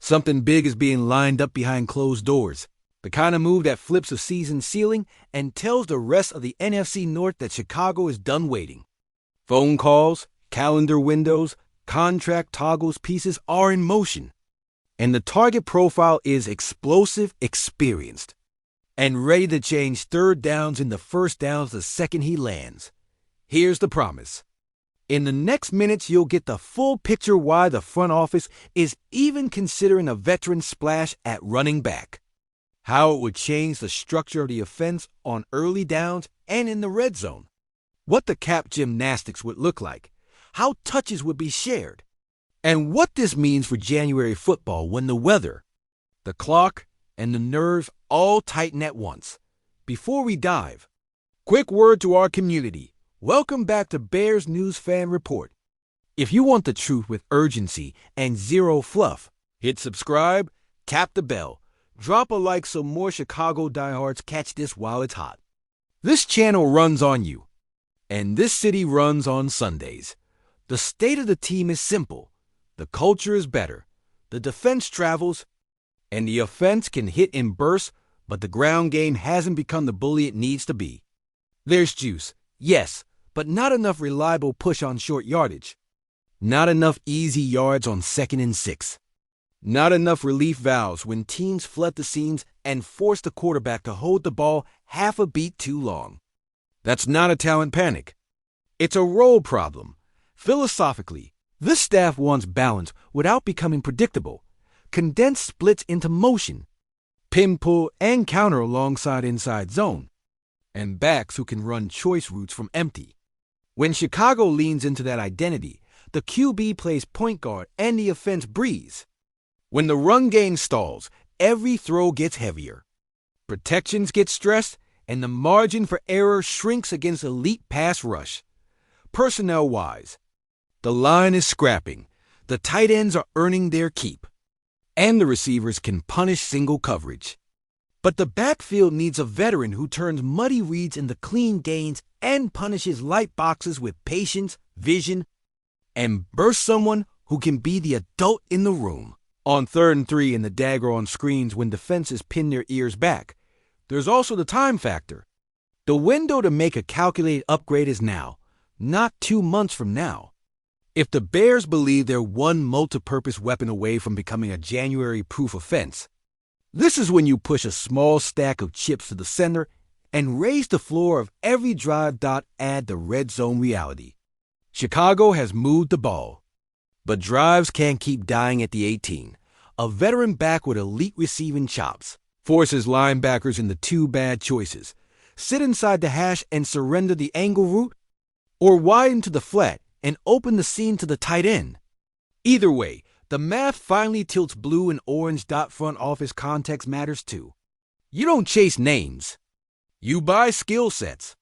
Something big is being lined up behind closed doors. The kind of move that flips a season ceiling and tells the rest of the NFC North that Chicago is done waiting. Phone calls, calendar windows, contract toggles pieces are in motion. And the target profile is explosive, experienced, and ready to change third downs into first downs the second he lands. Here's the promise. In the next minutes, you'll get the full picture why the front office is even considering a veteran splash at running back. How it would change the structure of the offense on early downs and in the red zone. What the cap gymnastics would look like. How touches would be shared. And what this means for January football when the weather, the clock, and the nerves all tighten at once. Before we dive, quick word to our community. Welcome back to Bears News Fan Report. If you want the truth with urgency and zero fluff, hit subscribe, tap the bell, drop a like so more Chicago diehards catch this while it's hot. This channel runs on you, and this city runs on Sundays. The state of the team is simple. The culture is better. The defense travels, and the offense can hit in bursts, but the ground game hasn't become the bully it needs to be. There's juice, yes, but not enough reliable push on short yardage. Not enough easy yards on 2nd and 6. Not enough relief valves when teams flood the seams and force the quarterback to hold the ball half a beat too long. That's not a talent panic. It's a role problem. Philosophically, this staff wants balance without becoming predictable. Condensed splits into motion. Pin pull and counter alongside inside zone. And backs who can run choice routes from empty. When Chicago leans into that identity, the QB plays point guard and the offense breathes. When the run game stalls, every throw gets heavier. Protections get stressed, and the margin for error shrinks against elite pass rush. Personnel-wise, the line is scrapping, the tight ends are earning their keep, and the receivers can punish single coverage. But the backfield needs a veteran who turns muddy reads into clean gains and punishes light boxes with patience, vision, and bursts someone who can be the adult in the room. On 3rd and 3 and the dagger on screens when defenses pin their ears back, there's also the time factor. The window to make a calculated upgrade is now, not 2 months from now. If the Bears believe they're one multi-purpose weapon away from becoming a January-proof offense, this is when you push a small stack of chips to the center and raise the floor of every drive. Add the red zone reality. Chicago has moved the ball, but drives can't keep dying at the 18. A veteran back with elite receiving chops forces linebackers into 2 bad choices. Sit inside the hash and surrender the angle route, or widen to the flat and open the seam to the tight end. Either way, the math finally tilts blue and orange. Front office context matters too. You don't chase names. You buy skill sets.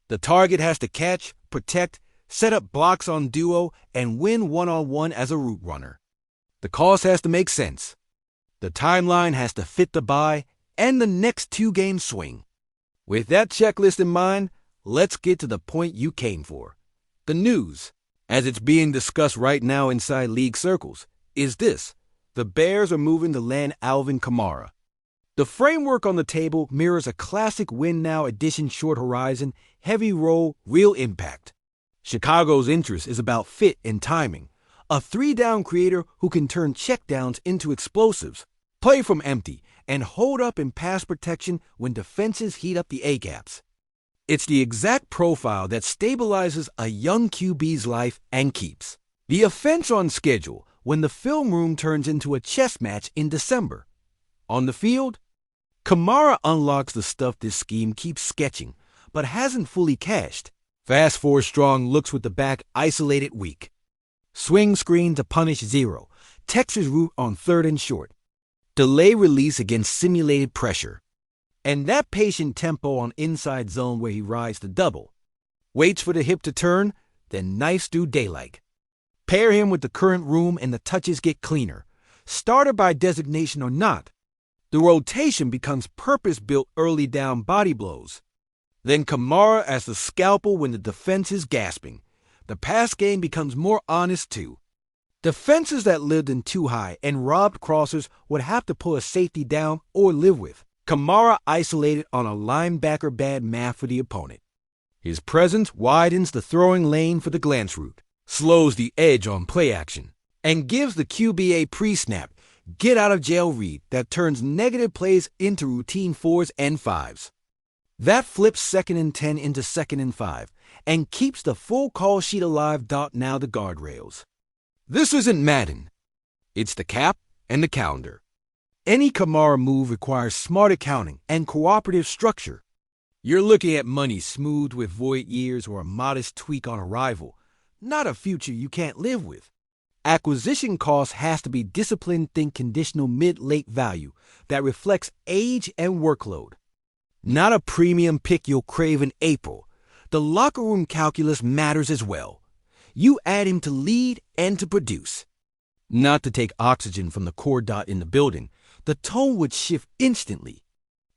The target has to catch, protect, set up blocks on duo, and win one-on-one as a route runner. The cost has to make sense. The timeline has to fit the buy and the next 2-game swing. With that checklist in mind, let's get to the point you came for. The news, as it's being discussed right now inside league circles, is this: the Bears are moving to land Alvin Kamara. The framework on the table mirrors a classic win-now edition short horizon, heavy roll, real impact. Chicago's interest is about fit and timing. A 3-down creator who can turn checkdowns into explosives, play from empty, and hold up in pass protection when defenses heat up the A-gaps. It's the exact profile that stabilizes a young QB's life and keeps the offense on schedule when the film room turns into a chess match in December. On the field, Kamara unlocks the stuff this scheme keeps sketching, but hasn't fully cashed. Fast 4 strong looks with the back isolated weak. Swing screen to punish 0. Texas route on 3rd and short. Delay release against simulated pressure. And that patient tempo on inside zone where he rides the double. Waits for the hip to turn, then knifes through daylight. Pair him with the current room and the touches get cleaner. Starter by designation or not, the rotation becomes purpose-built early down body blows. Then Kamara as the scalpel when the defense is gasping. The pass game becomes more honest too. Defenses that lived in too high and robbed crossers would have to pull a safety down or live with. Kamara isolated on a linebacker bad math for the opponent. His presence widens the throwing lane for the glance route, slows the edge on play action, and gives the QB a pre-snap, get-out-of-jail read that turns negative plays into routine 4s and 5s. That flips 2nd and 10 into 2nd and 5 and keeps the full call sheet alive. Now the guardrails. This isn't Madden. It's the cap and the calendar. Any Kamara move requires smart accounting and cooperative structure. You're looking at money smoothed with void years or a modest tweak on arrival, not a future you can't live with. Acquisition cost has to be disciplined, think conditional mid-late value that reflects age and workload. Not a premium pick you'll crave in April. The locker room calculus matters as well. You add him to lead and to produce. Not to take oxygen from the core dot in the building, the tone would shift instantly.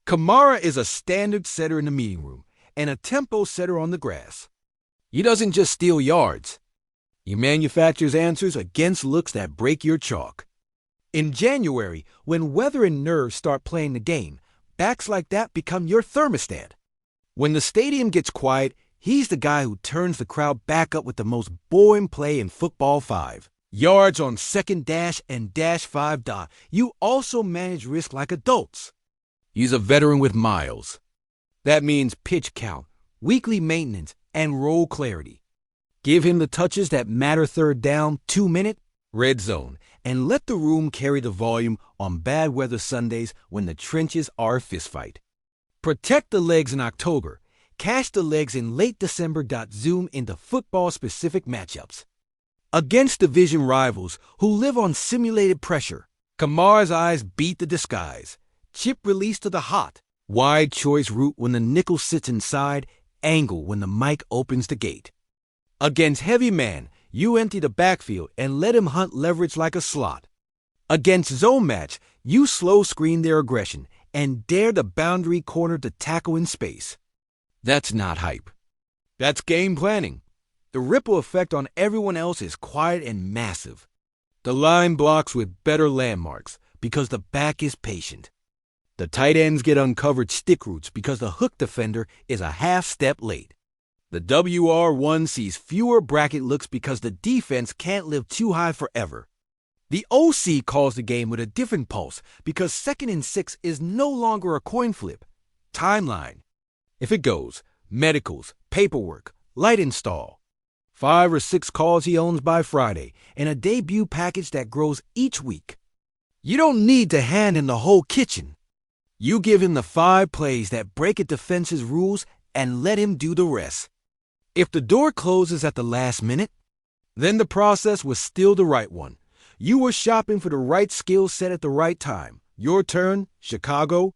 Kamara is a standard setter in the meeting room and a tempo setter on the grass. He doesn't just steal yards. He manufactures answers against looks that break your chalk. In January, when weather and nerves start playing the game, backs like that become your thermostat. When the stadium gets quiet, he's the guy who turns the crowd back up with the most boring play in football 5. Yards on second dash and dash 5 dot. You also manage risk like adults. He's a veteran with miles. That means pitch count, weekly maintenance, and role clarity. Give him the touches that matter. 3rd down, 2-minute, red zone, and let the room carry the volume on bad weather Sundays when the trenches are a fistfight. Protect the legs in October. Cash the legs in late December. Zoom into football-specific matchups. Against division rivals who live on simulated pressure, Kamara's eyes beat the disguise. Chip release to the hot, wide choice route when the nickel sits inside, angle when the mic opens the gate. Against heavy man, you empty the backfield and let him hunt leverage like a slot. Against zone match, you slow screen their aggression and dare the boundary corner to tackle in space. That's not hype. That's game planning. The ripple effect on everyone else is quiet and massive. The line blocks with better landmarks because the back is patient. The tight ends get uncovered stick routes because the hook defender is a half step late. The WR1 sees fewer bracket looks because the defense can't live too high forever. The OC calls the game with a different pulse because 2nd and 6 is no longer a coin flip. Timeline. If it goes, medicals, paperwork, light install. 5 or 6 calls he owns by Friday, and a debut package that grows each week. You don't need to hand him the whole kitchen. You give him the 5 plays that break a defense's rules and let him do the rest. If the door closes at the last minute, then the process was still the right one. You were shopping for the right skill set at the right time. Your turn, Chicago.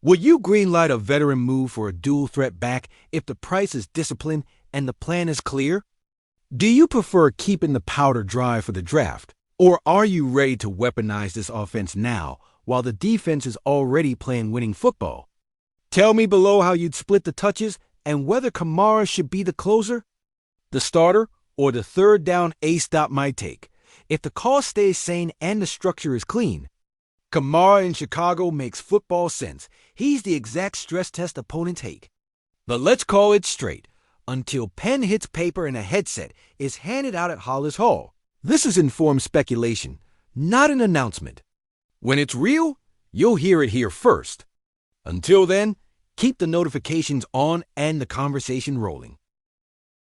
Would you greenlight a veteran move for a dual threat back if the price is disciplined and the plan is clear? Do you prefer keeping the powder dry for the draft, or are you ready to weaponize this offense now while the defense is already playing winning football? Tell me below how you'd split the touches and whether Kamara should be the closer, the starter, or the 3rd down ace. My take. If the call stays sane and the structure is clean, Kamara in Chicago makes football sense. He's the exact stress test opponents hate. But let's call it straight. Until pen hits paper and a headset is handed out at Hollis Hall. This is informed speculation, not an announcement. When it's real, you'll hear it here first. Until then, keep the notifications on and the conversation rolling.